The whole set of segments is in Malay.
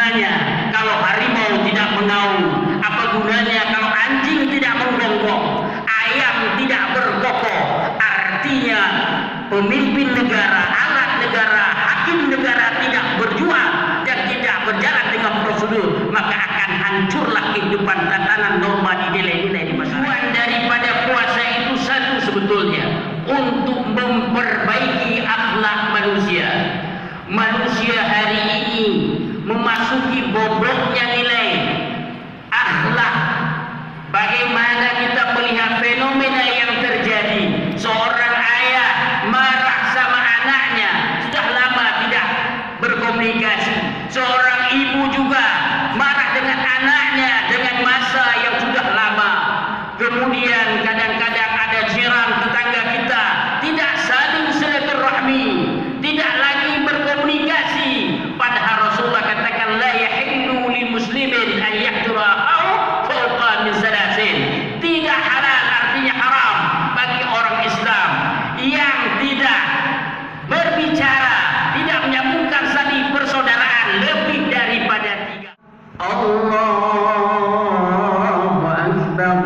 gunanya kalau harimau tidak mengaum? Apa gunanya kalau anjing tidak menggonggong, ayam tidak berkokok? Artinya pemimpin negara, alat negara, hakim negara tidak berjuang dan tidak berjalan dengan prosedur, maka akan hancurlah kehidupan tatanan norma di nilai-nilai di masyarakat. Tujuan daripada puasa itu satu sebetulnya, untuk memperbaiki akhlak manusia. Manusia hari ini memasuki bobroknya nilai akhlak. Bagaimana kita melihat fenomena yang terjadi, seorang ayah marah sama anaknya, sudah lama tidak berkomunikasi. Seorang ibu juga marah dengan anaknya dengan masa yang sudah lama. Kemudian kadang-kadang ada jiran tetangga kita tidak saling silaturahmi, tidak lagi berkomunikasi. Padahal Rasulullah katakan la yahillu lil muslimin an yahjura aw fawqa min salasin. Tidak halal, artinya haram bagi orang Islam yang tidak berbicara, tidak menyambungkan tali persaudaraan lebih daripada 3. Allahu Akbar.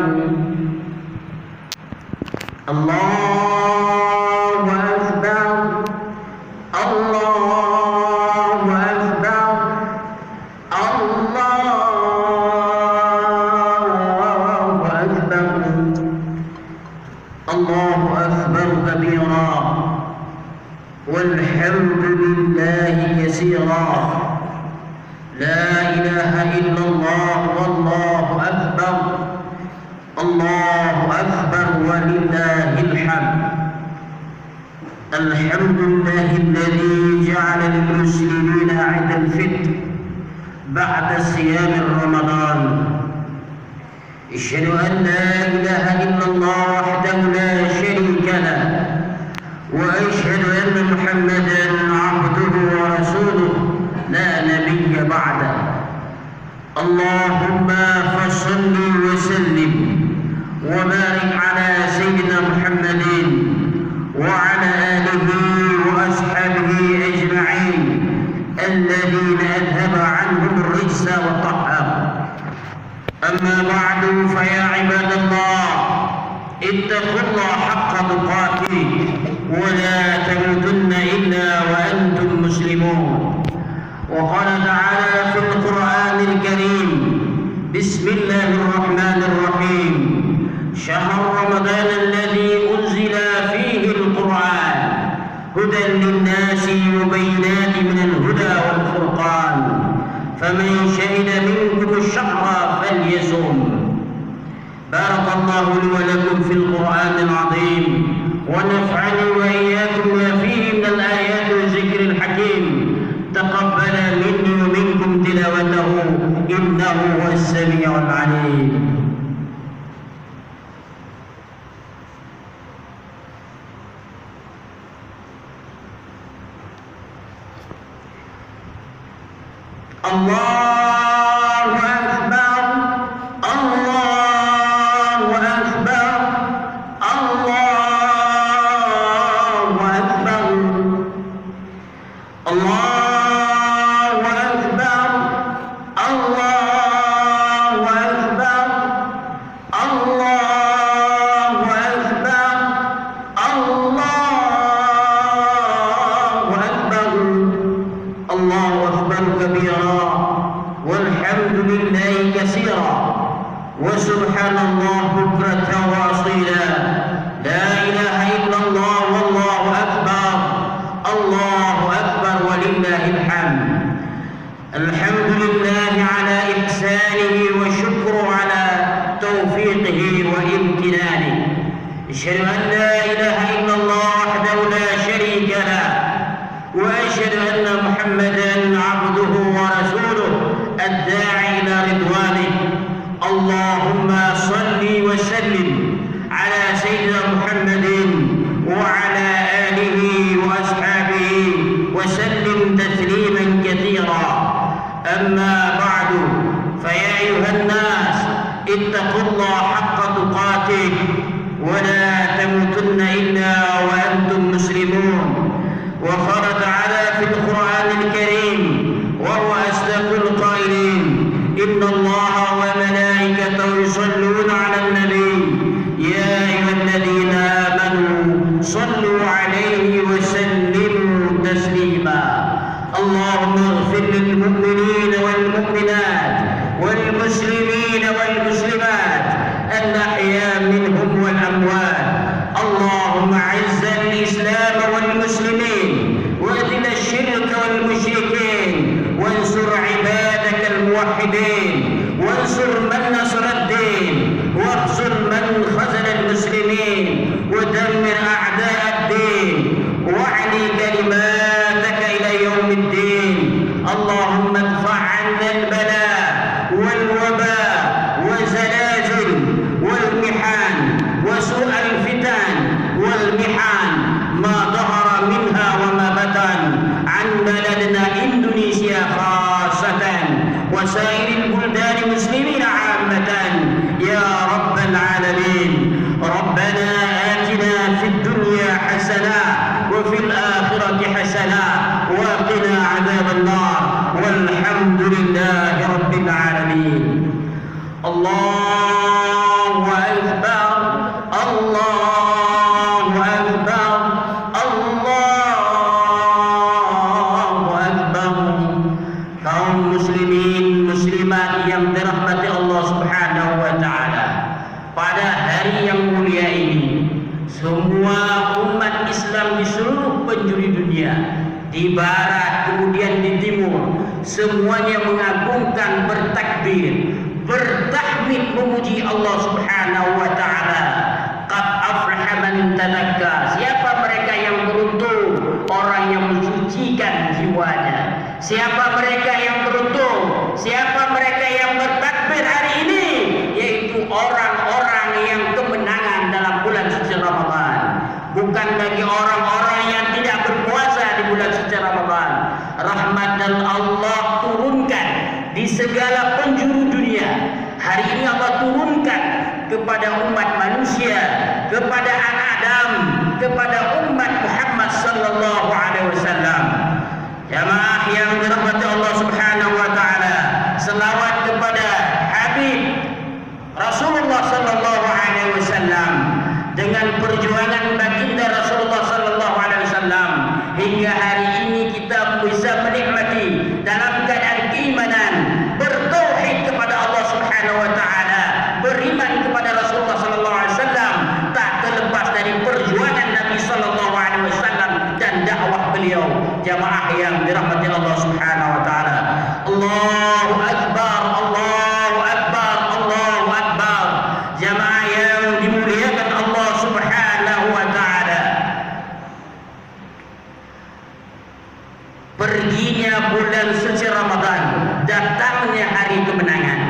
Allahu Akbar. Allahu Akbar. Allahu Akbar. Allahu Akbar kabira. Walhamdulillahi katsira. La ilaha illallah wallahu akbar. Allahu akbar walillahil hamd. Alhamdulillahilladzi ja'ala lil muslimina 'ida al-fitr ba'da siyam Ramadan. Asyhadu an la ilaha illallah wahdahu la syarika lah wa asyhadu anna Muhammadan 'abduhu wa rasuluhu la nabiyya ba'da. Allahumma fasalli wa sallim wa barik ala sayyidina Muhammadin wa ala alihi wa ashabihi ajma'in alladhina adhaba 'anhum ar-rijsa wa tahhar. Amma ba'du fa ya ibadallah ittaqullaha haqqa tuqatih wa la tamutunna illa wa antum muslimun. وقال تعالى في القرآن الكريم بسم الله الرحمن الرحيم شهر رمضان الذي أنزل فيه القرآن هدى للناس وبينات من الهدى والفرقان فمن شهد منكم الشهر فليصم. بارك الله لي ولكم في القرآن العظيم ونفعني وإياكم ما فيه من الآيات والذكر الحكيم. تقبل مني ومنكم تلاوته إنه هو السميع العليم. الله أكبر. الله أكبر. الله أكبر. الله وسبحان الله بكرة وأصيلا. لا إله إلا الله والله أكبر. الله أكبر ولله الحمد. الحمد لله على إحسانه وشكر على توفيقه وامتنانه. أشهد أن لا إله إلا الله وحده لا شريك له وأشهد أن محمدا عبده ورسوله الداعي إلى رضوانه. اللهم صل وسلم على سيدنا محمد وعلى آله وأصحابه وسلم تسليما كثيرا. أما بعد فيا أيها الناس اتقوا الله حق تقاته ولا تموتن إلا وأنتم مسلمون. وقال تعالى في القرآن الكريم وهو أصدق القائلين للمؤمنين والمؤمنات والمسلمين والمسلمات الأحياء منهم والأموات. اللهم أعز الإسلام والمسلمين وأذل الشرك والمشركين وانصر عبادك الموحدين وانصر من نصر الدين واخذل من خذل المسلمين ودمر أعداء الدين واعلي كلماتك إلى يوم الدين. اللهم ادفع عنا البلاء والوباء والزلازل والمحن وسوء الفتن والمحن ما ظهر منها وما بطن عن بلدنا إندونيسيا خاصة وسائر البلدان المسلمين عامة يا رب العالمين. ربنا آتنا في الدنيا حسنة وفي الآخرة حسنة وقنا عذاب النار والحمد لله رب العالمين. الله أكبر الله أكبر الله أكبر. Kaum muslimin muslimat yang dirahmati Allah Subhanahu wa taala, pada hari yang mulia ini semua umat Islam di seluruh penjuru dunia, di barat kemudian di timur, semuanya mengagungkan, bertakbir, bertahmid, memuji Allah Subhanahu wa taala. Qad aflaha man tazakka. Siapa mereka yang beruntung? Orang yang mensucikan jiwanya. Siapa mereka yang beruntung? Siapa mereka yang bertakbir hari ini? Yaitu orang-orang yang kemenangan dalam bulan suci Ramadan. Bukan bagi orang-orang yang tidak berpuasa di bulan suci Ramadan. Rahmat dan Allah turunkan di segala penjuru dunia. Hari ini Allah turunkan kepada umat manusia, kepada anak Adam, kepada umat Muhammad sallallahu alaihi wasallam. Jamaah yang dirahmati Allah Subhanahu wa taala, selawat kepada Habib Rasulullah sallallahu alaihi wasallam. Dengan perjuangan baginda Rasulullah sallallahu alaihi wasallam hingga hari ini kita bisa menikmati dalam keadaan keimanan, bertauhid kepada Allah Subhanahu wa taala, beriman kepada Rasulullah sallallahu alaihi wasallam, tak terlepas dari perjuangan Nabi sallallahu alaihi wasallam dan dakwah beliau. Jamaah yang dirahmati Allah Subhanahu wa taala, Allahu akbar Allahu akbar Allahu akbar. Jamaah yang dimuliakan Allah Subhanahu wa taala, perginya bulan suci Ramadan, datangnya hari kemenangan.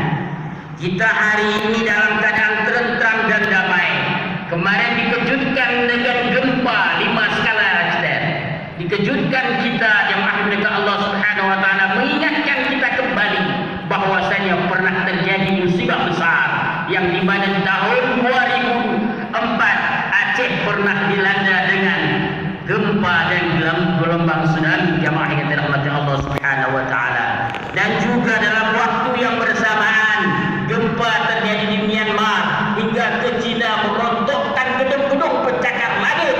Kita hari ini dalam keadaan tentram dan damai. Kemarin dikejutkan dengan gempa 5 skala Richter. Dikejutkan kita, jemaah mereka Allah Subhanahu wa taala, mengingatkan kita kembali bahwasanya pernah terjadi musibah besar yang di mana di tahun 2004 Aceh pernah dilanda dengan gempa dan gelombang tsunami. Jamaah yang dirahmati Allah Subhanahu wa taala. Dan juga dalam waktu yang bersamaan gempa terjadi di Myanmar hingga ke China, merontokkan gedung-gedung pencakar langit,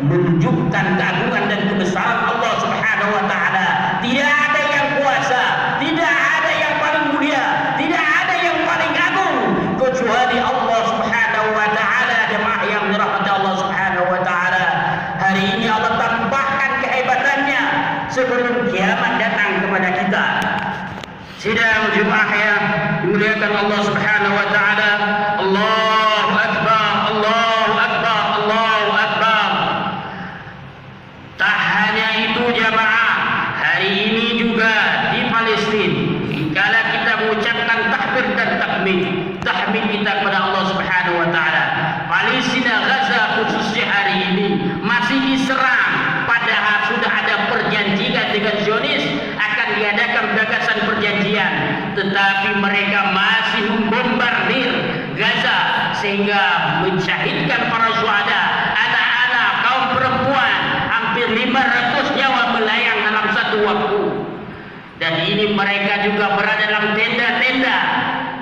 menunjukkan keagungan dan kebesaran Allah Subhanahu wa taala. Tidak ada yang kuasa, tidak ada yang paling mulia, tidak ada yang paling agung kecuali Allah Subhanahu wa taala. Jemaah yang dirahmati Allah Subhanahu wa taala, hari ini Allah tambahkan kehebatannya sebelum kiamat datang kepada kita. Sidang jemaah yang dimuliakan Allah Subhanahu wa taala, Allahu akbar Allahu akbar Allahu akbar. Tak hanya itu jemaah, hari ini juga di Palestina, kala kita mengucapkan takbir dan tahmid kita kepada Allah Subhanahu wa taala, Palestina Gaza khususnya hari ini masih diserang, padahal sudah ada perjanjian dengan Zionis akan diadakan gagasan perjanjian, tetapi mereka masih membombardir Gaza sehingga mensyahidkan para syuhada, anak-anak, kaum perempuan, hampir 500 nyawa melayang dalam satu waktu. Dan ini mereka juga berada dalam tenda-tenda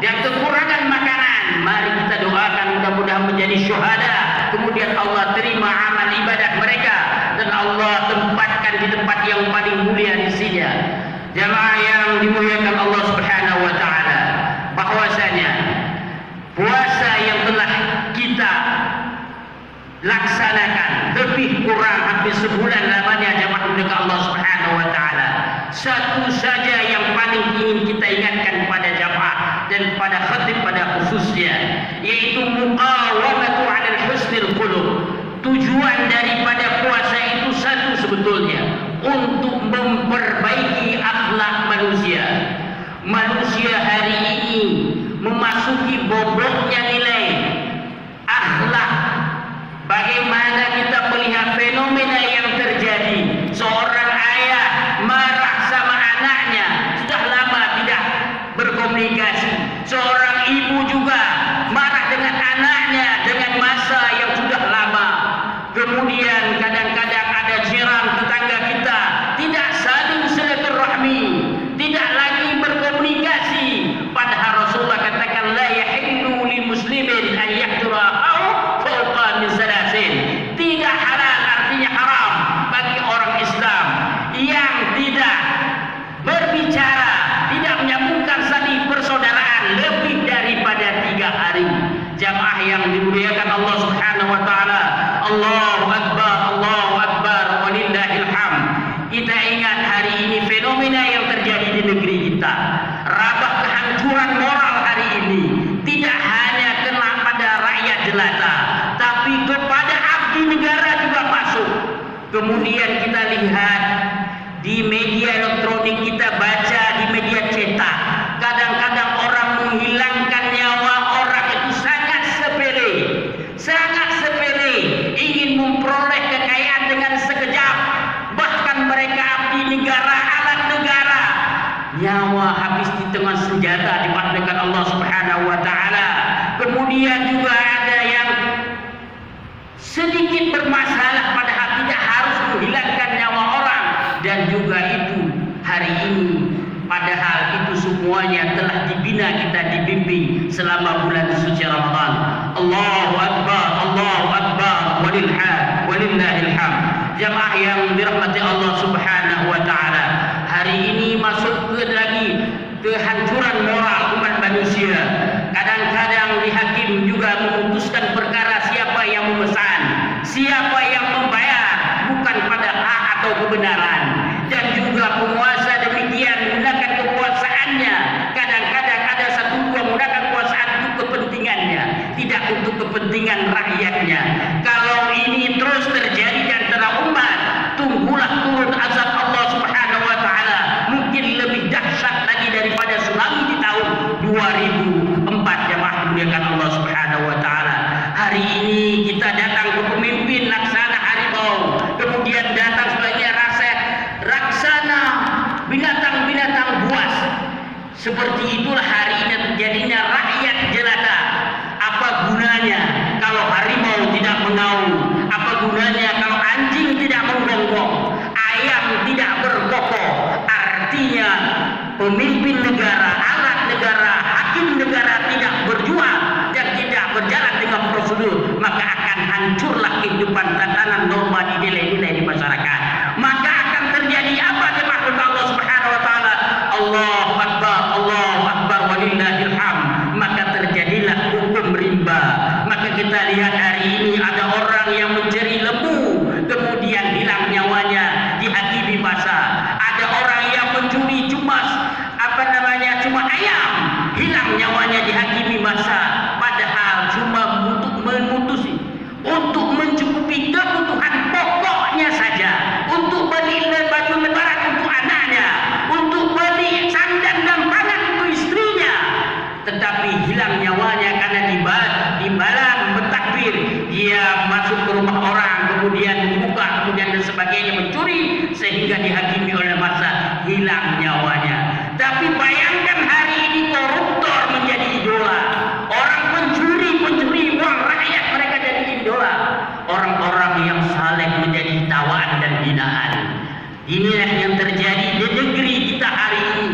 dan kekurangan makanan. Mari kita doakan mudah-mudahan menjadi syuhada, kemudian Allah terima amal ibadah mereka dan Allah tempatkan di tempat yang paling mulia di sini. Jamaah yang dimuliakan Allah Subhanahu wa taala, bahwasanya puasa yang telah kita laksanakan lebih kurang hampir sebulan lamanya, jamaah dimuliakan Allah Subhanahu wa taala, satu saja yang paling ingin kita ingatkan pada jamaah dan pada khatib pada khususnya, yaitu muqawamatu 'alal husnil qulub. Tujuan daripada puasa itu satu sebetulnya, untuk memperbaiki akhlak manusia. Manusia hari ini memasuki bobroknya nilai akhlak. Bagaimana kita melihat fenomena yang terjadi, seorang ayah marah sama anaknya, sudah lama tidak berkomunikasi. Seorang ibu juga marah dengan anaknya dengan masa yang sudah lama. Kemudian kadang-kadang ada jiran tetangga kita tidak saling silaturahmi, tidak lagi berkomunikasi. Padahal Rasulullah katakan la yahillu li muslimin an yahjura aw fawqa min salasin. Tidak halal, artinya haram bagi orang Islam yang tidak berbicara, tidak menyambungkan saling persaudaraan lebih daripada 3 hari. Jamaah yang dimuliakan Allah Subhanahu wa taala, Allahu Akbar, Allahu Akbar, walillahil hamd. Kita ingat hari ini fenomena yang terjadi di negeri kita, rabah kehancuran moral hari ini tidak hanya kena pada rakyat jelata, tapi kepada abdi negara juga masuk. Kemudian kita lihat di media elektronik, kita baca di media cetak, kadang-kadang orang menghilangkan nyawa orang itu sangat sepele, sangat sepele, ingin memperoleh kekayaan dengan sekejap. Bahkan mereka abdi negara, alat negara, nyawa habis di tengah senjata dipadamkan Allah Subhanahu wa taala. Kemudian juga ada yang sedikit bermasalah padahal tidak harus menghilangkan nyawa orang, dan juga itu hari ini padahal itu semuanya telah dibina, kita dibimbing selama bulan suci Ramadan. Allahu Akbar, Allahu Akbar, walillahil hamd. Jamaah yang dirahmati Allah Subhanahu wa taala, hari ini masuk ke lagi kehancuran moral umat manusia. Kadang-kadang di hakim juga memutuskan perkara siapa yang memesan, siapa yang membayar, bukan pada hak atau kebenaran. Dan juga penguasa demikian menggunakan kekuasaannya. Kadang-kadang ada satu dua menggunakan kekuasaan untuk kepentingannya, tidak untuk kepentingan rakyatnya. Kalau ini terus terjadi di antara umat, tunggulah turun azab Allah Subhanahu wa taala, mungkin lebih dahsyat lagi daripada tsunami di tahun 2004. Jamaah dimuliakan Allah Subhanahu wa taala, hari ini kita datang ke pemimpin laksana harimau, kemudian datang sebagai raksana binatang-binatang buas. Seperti itulah hari ini terjadinya rakyat jelata. Apa gunanya kalau harimau tidak mengaum? Apa gunanya kalau anjing tidak menggonggong, ayam tidak berkokok? Artinya pemimpin negara, alat negara, hakim negara tidak berjuang dan tidak berjalan dengan prosedur, maka akan hancurlah kehidupan tatanan norma di nilai-nilai di masyarakat. Maka akan terjadi apa? Jemaah Allah Subhanahu wa taala, Allahu Akbar, Allahu Akbar, walillahil hamd. Maka terjadilah hukum rimba. Maka kita lihat hari ini ada orang yang mencuri lembu, kemudian hilang nyawanya dihakimi masa. Ada orang yang mencuri cuma ayam, hilang nyawanya dihakimi masa. Padahal cuma untuk mencukupi kebutuhan pokoknya saja, untuk beli baju lebaran untuk anaknya, untuk beli sandang dan pangan untuk istrinya. Tetapi hilang nyawanya karena dimbalan bertakbir, dia masuk ke rumah orang, kemudian membuka, kemudian dan sebagainya, mencuri, sehingga dihakimi oleh masa, hilang nyawanya. Tapi bayangkan hari ini koruptor menjadi idola, orang pencuri uang rakyat mereka jadi idola, orang-orang yang saleh menjadi tawaan dan hinaan. Inilah yang terjadi di negeri kita hari ini.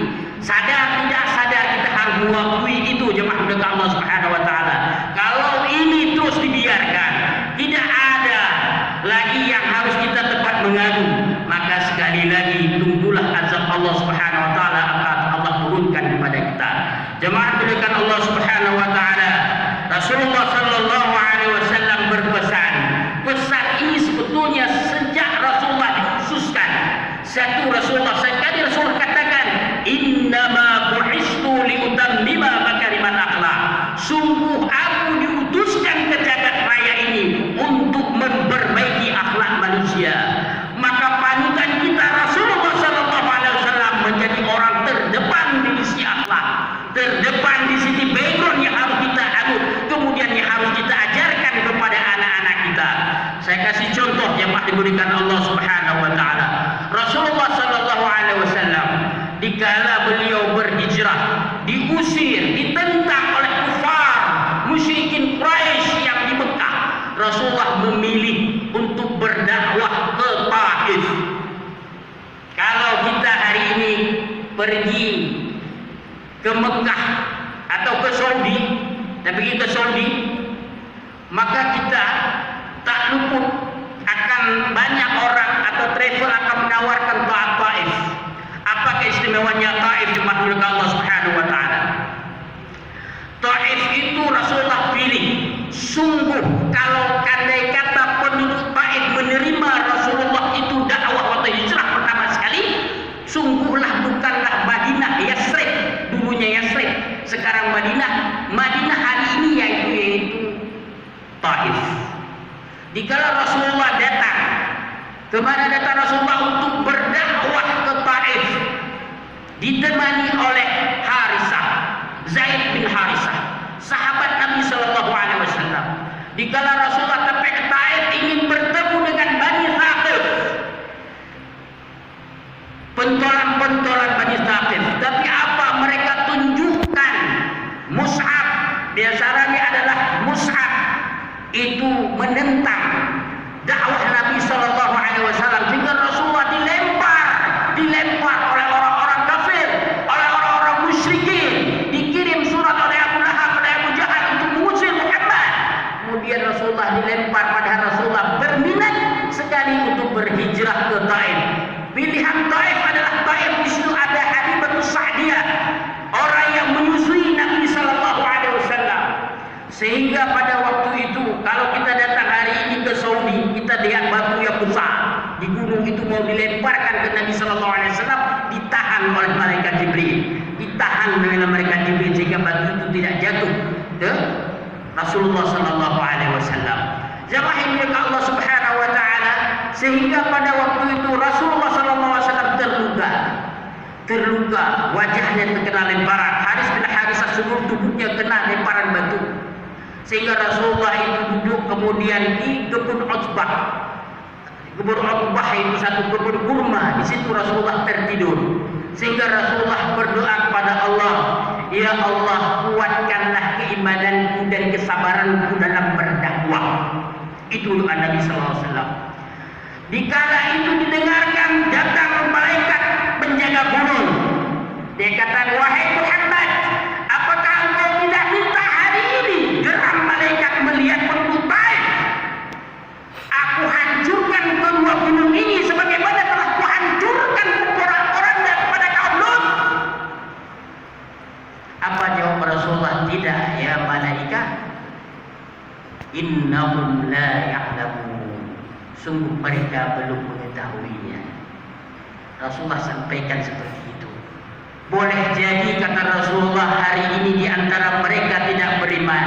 Sadar tidak sadar kita harus mengakui itu, jemaah Allah Subhanahu wa taala. Kalau ini terus dibiarkan, tidak ada lagi yang harus kita tempat mengadu, maka sekali lagi tunggulah azab Allah Subhanahu wa Jemaah dimuliakan Allah Subhanahu wa taala. Rasulullah sallallahu alaihi wasallam berpesan. Pesan ini sebetulnya sejak Rasulullah dikhususkan. Satu, Rasulullah sekali Rasulullah katakan, "Innama bu'istu liutammima makarimal akhlak." Sungguh aku diutuskan ke jagat raya ini untuk memperbaiki akhlak manusia. Maka panutan kita Rasulullah sallallahu alaihi wasallam menjadi orang terdepan di sisi akhlak, terdepan di sisi background yang harus kita anut, kemudian yang harus kita ajarkan kepada anak-anak kita. Saya kasih contoh yang diberikan Allah Subhanahu wa taala. Rasulullah sallallahu alaihi wasallam dikala beliau berhijrah, diusir, ditentang oleh kufar musyrikin Quraisy yang di Mekah, Rasulullah memilih untuk berdakwah ke Taif. Kalau kita hari ini pergi ke Mekah atau ke Saudi, dan pergi ke Saudi, maka kita tak luput akan banyak orang atau travel akan menawarkan Taif. Apa keistimewanya Taif di makhluk Allah Subhanahu wa taala? Taif itu Rasulullah pilih. Sungguh kalau andai kata penduduk Taif menerima Rasulullah itu dakwah waktu hijrah pertama sekali, sungguhlah bukanlah Madinah Yasrib, dulunya Yasrib, sekarang Madinah. Madinah hari ini yaitu Taif. Dikala Rasulullah datang, kemana datang Rasulullah untuk berdakwah ke Taif, ditemani oleh Harisah, Zaid bin Harisah, sahabat Nabi Sallallahu Alaihi Wasallam. Dikala Rasulullah sampai ke Taif ingin bertemu dengan Bani Thaqif, pentolan-pentolan Bani Thaqif, tapi apa mereka tunjukkan? Mus'ab, biasanya adalah Mus'ab itu menentang dakwah Nabi Sallallahu Alaihi Wasallam, sehingga Rasulullah dilempar oleh orang-orang kafir, oleh orang-orang musyrikin, dikirim surat oleh Abu Lahab, oleh Abu Jahal untuk mengusir Muhammad. Kemudian Rasulullah dilempar, padahal Rasulullah berminat sekali untuk berhijrah ke Taif. Pilihan Taif adalah Taif, di situ ada Halimatus Sa'diyah, orang yang menyusui Nabi Sallallahu Alaihi Wasallam. Sehingga pada waktu itu, kalau kita datang hari ini ke Saudi, kita lihat batu yang besar di gunung itu mau dilemparkan ke Nabi Sallallahu Alaihi Wasallam, ditahan oleh malaikat Jibril, ditahan oleh malaikat Jibril sehingga batu itu tidak jatuh ke Rasulullah Sallallahu Alaihi Wasallam. Jamaah yang dimuliakan Allah Subhanahu Wa Taala, sehingga pada waktu itu Rasulullah Sallallahu Alaihi Wasallam terluka, wajahnya terkena lemparan. Haris bin Harisah seluruh tubuhnya kena lemparan batu. Sehingga Rasulullah itu duduk kemudian di kebun Utbah. Kebun Utbah itu satu kebun kurma. Di situ Rasulullah tertidur. Sehingga Rasulullah berdoa kepada Allah, "Ya Allah, kuatkanlah keimananku dan kesabaranku dalam berdakwah." Itu doa Nabi sallallahu alaihi wasallam. Dikala itu didengarkan, datang malaikat penjaga gunung. Dia kata, "Wahai Muhammad, apakah engkau tidak minta hari ini geram malaikat melihat penduduk Taif? Aku hancurkan kedua gunung ini sebagaimana telah kuhancurkan orang-orang daripada kaum Lut." Apa jawab Rasulullah? "Tidak ya malaikat, innahum la ya'lamun." Sungguh mereka belum mengetahuinya. Rasulullah sampaikan seperti itu. Boleh jadi kata Rasulullah hari ini di antara mereka tidak beriman.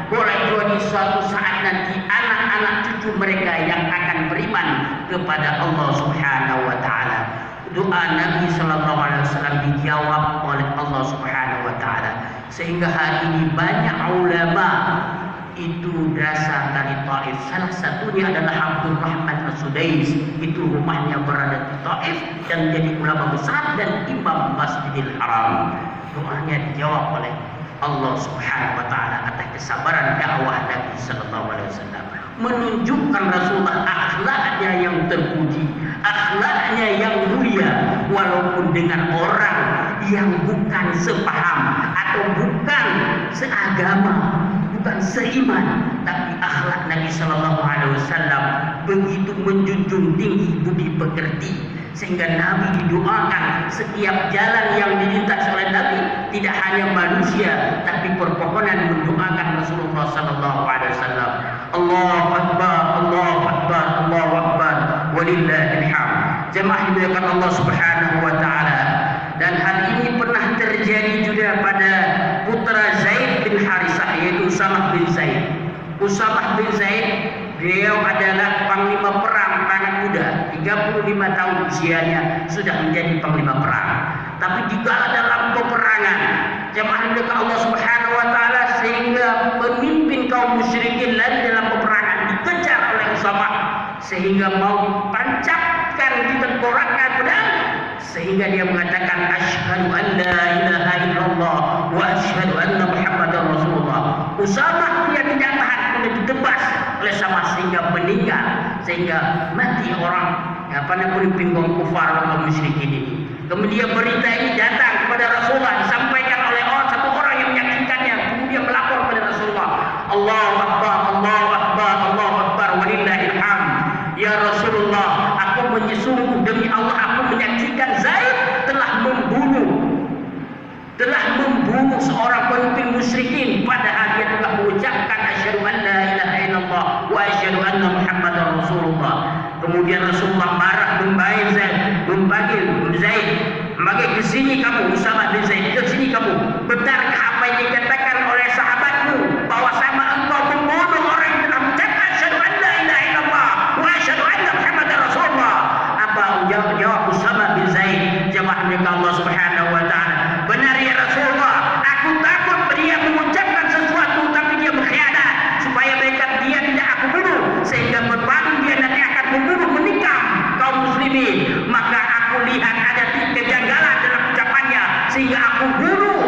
Boleh jadi suatu saat nanti anak-anak cucu mereka yang akan beriman kepada Allah Subhanahu wa taala. Doa Nabi sallallahu alaihi wasallam dijawab oleh Allah Subhanahu wa taala. Sehingga hari ini banyak ulama itu berasal dari Taif. Salah satunya adalah Abdul Rahman As-Sudais. Itu rumahnya berada di Taif dan jadi ulama besar dan imam Masjidil Haram. Doanya dijawab oleh Allah Subhanahu wa taala atas kesabaran dakwah Nabi sallallahu alaihi wasallam. Menunjukkan Rasulullah akhlaknya yang terpuji, akhlaknya yang mulia, walaupun dengan orang yang bukan sepaham atau bukan seagama, bukan seiman, tapi akhlak Nabi sallallahu alaihi wasallam begitu menjunjung tinggi budi pekerti, Sehingga Nabi didoakan, setiap jalan yang dilintas oleh Nabi tidak hanya manusia tapi perpohonan mendoakan Rasulullah sallallahu alaihi wasallam. Allahu akbar, Allahu akbar, Allahu akbar, walillahil hamd. Jemaah dimuliakan Allah Subhanahu wa taala. Dan hal ini pernah terjadi juga pada putra Zaid bin Harisah, yaitu Usamah bin Zaid. Usamah bin Zaid, beliau adalah panglima perang anak muda, 35 tahun usianya sudah menjadi panglima perang. Tapi juga dalam peperangan, jemaah dimuliakan Allah Subhanahu wa taala, sehingga pemimpin kaum musyrikin lari dalam peperangan dikejar oleh Usamah sehingga mau tancapkan di tengkoraknya pedang, sehingga dia mengatakan asyhadu an la ilaha illallah wa asyhadu anna muhammadar rasulullah. Usamah dia tidak tahan, kemudian ditebas oleh sama sehingga meninggal, sehingga mati orang pemimpin kaum kufar kaum musyrikin ini. Kemudian berita ini datang kepada Rasulullah, disampaikan oleh satu orang yang menyaksikannya, kemudian melapor kepada Rasulullah. Allahu akbar, Allahu akbar, Allahu akbar, walillahil hamd. Ya Rasulullah, aku menyesungguh demi Allah, aku menyaksikan Zaid telah membunuh seorang pemimpin musyrikin, padahal dia telah mengucapkan asyhadu an la ilaha illallah wa asyhadu anna muhammadar rasulullah. Kemudian Rasulullah marah, memanggil Zaid, ke sini kamu, Usamah bin Zaid, ke sini kamu. Benarkah apa yang dikatakan oleh sahabatmu bahwa sama engkau membunuh orang yang telah mengucapkan asyhadu an la ilaha illallah wa asyhadu anna muhammadar rasulullah? Apa jawab Usamah bin Zaid? Jemaah milik Allah Subhanahu wa taala, benar ya Rasulullah, aku takut dia mengucapkan sesuatu tapi dia berkhianat, supaya dia tidak aku bunuh, sehingga berpaling dia nanti akan membunuh, menikam kaum muslimin. Maka aku lihat ada kejanggalan dalam ucapannya sehingga aku bunuh.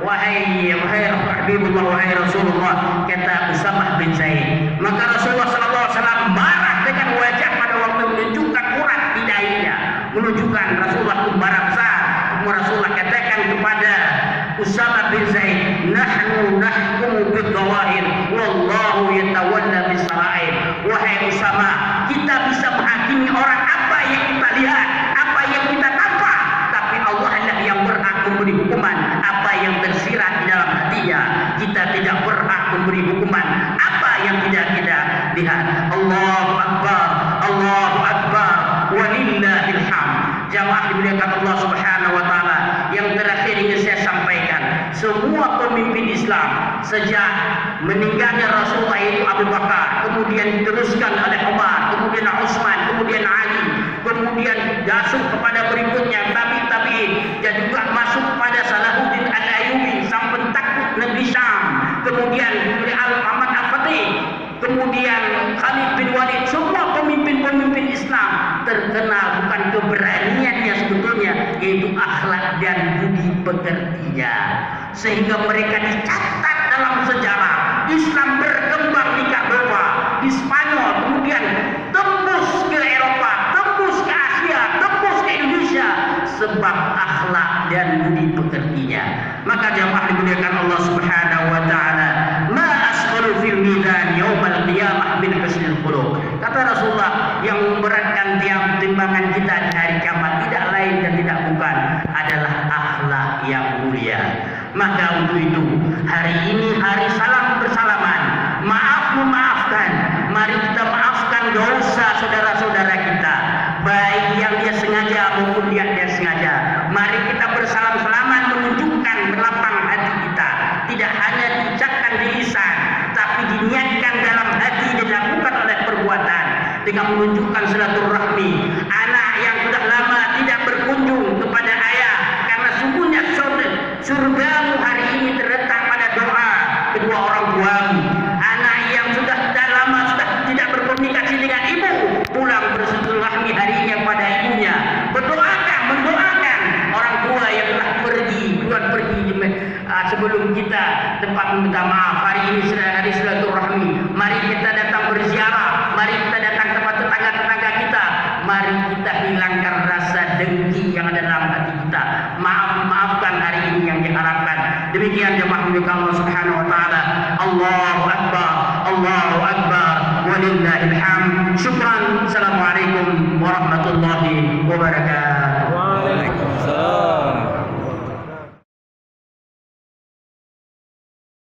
Wahai Habibullah, wahai Rasulullah, kata Usamah bin Zaid. Maka Rasulullah sallallahu alaihi wasallam marah dengan wajah pada waktu menunjukkan urat di dahinya, menunjukkan Rasulullah itu marah besar. Rasulullah katakan kepada Usamah bin Zaid, nahnu nahkumu bid-dhawahir wallahu yatawalla bis-sarair. Wahai Usamah, kita bisa menghakimi orang apa yang kita lihat, apa yang kita tampak, tapi Allah lah yang berhak memberi hukuman apa yang tersirat di dalam hatinya. Kita tidak berhak memberi hukuman apa yang tidak kita lihat. Allahu akbar, Allahu akbar, walillahil hamd. Jamaah dimuliakan Allah Subhanahu wa taala, yang terakhir ingin saya sampaikan, semua pemimpin Islam sejak meninggalnya Rasulullah yaitu Abu Bakar, kemudian diteruskan oleh Umar, kemudian Utsman, kemudian Ali, kemudian masuk kepada berikutnya tabi'in, dan juga masuk pada Salahuddin Al-Ayyubi sang pentakut negeri Syam, kemudian Muhammad Al-Fatih, kemudian Khalid bin Walid. Semua pemimpin-pemimpin Islam terkenal bukan keberaniannya sebetulnya, yaitu akhlak dan budi pekertinya, sehingga mereka dicatat dalam sejarah. Islam berkembang di Cordova, di Spanyol, kemudian tembus ke Eropa, tembus ke Asia, tembus ke Indonesia, sebab akhlak dan budi pekertinya. Maka jamaah dimuliakan Allah Subhanahu wa taala, ma asqalu fil mizan yaumal qiyamah min husnil khuluq. Kata Rasulullah, yang memberatkan timbangan kita di hari kiamat tidak lain dan tidak bukan adalah akhlak yang mulia. Maka untuk itu hari ini hari salam bersalaman, maaf memaafkan. Mari kita maafkan dosa saudara-saudara kita, baik yang dia sengaja maupun dia tidak sengaja. Mari kita bersalam-salaman, menunjukkan lapang hati kita, tidak hanya diucapkan di lisan, tapi diniatkan dalam hati, dilakukan oleh perbuatan, dengan menunjukkan silaturahmi. Anak yang sudah lama tidak berkunjung kepada ayah, karena sungguhnya surgamu hari ini terletak pada doa kedua orang tuamu. Anak yang sudah lama sudah tidak berkomunikasi dengan ibu, pulang bersilaturahmi hari ini kepada ibunya. Mendoakan orang tua yang telah pergi sebelum kita tempat meminta maaf. Hari ini hari silaturahmi. Mari kita datang berziarah, mari kita datang tempat tetangga-tetangga kita. Mari kita hilangkan rasa dengki yang ada dalam hati kita. Maafkan hari ini yang diharapkan. Demikian jemaah Allah Subhanahu wa taala. Allahu akbar, Allahu akbar. walillahil hamd. Syukran. Assalamualaikum warahmatullahi wabarakatuh.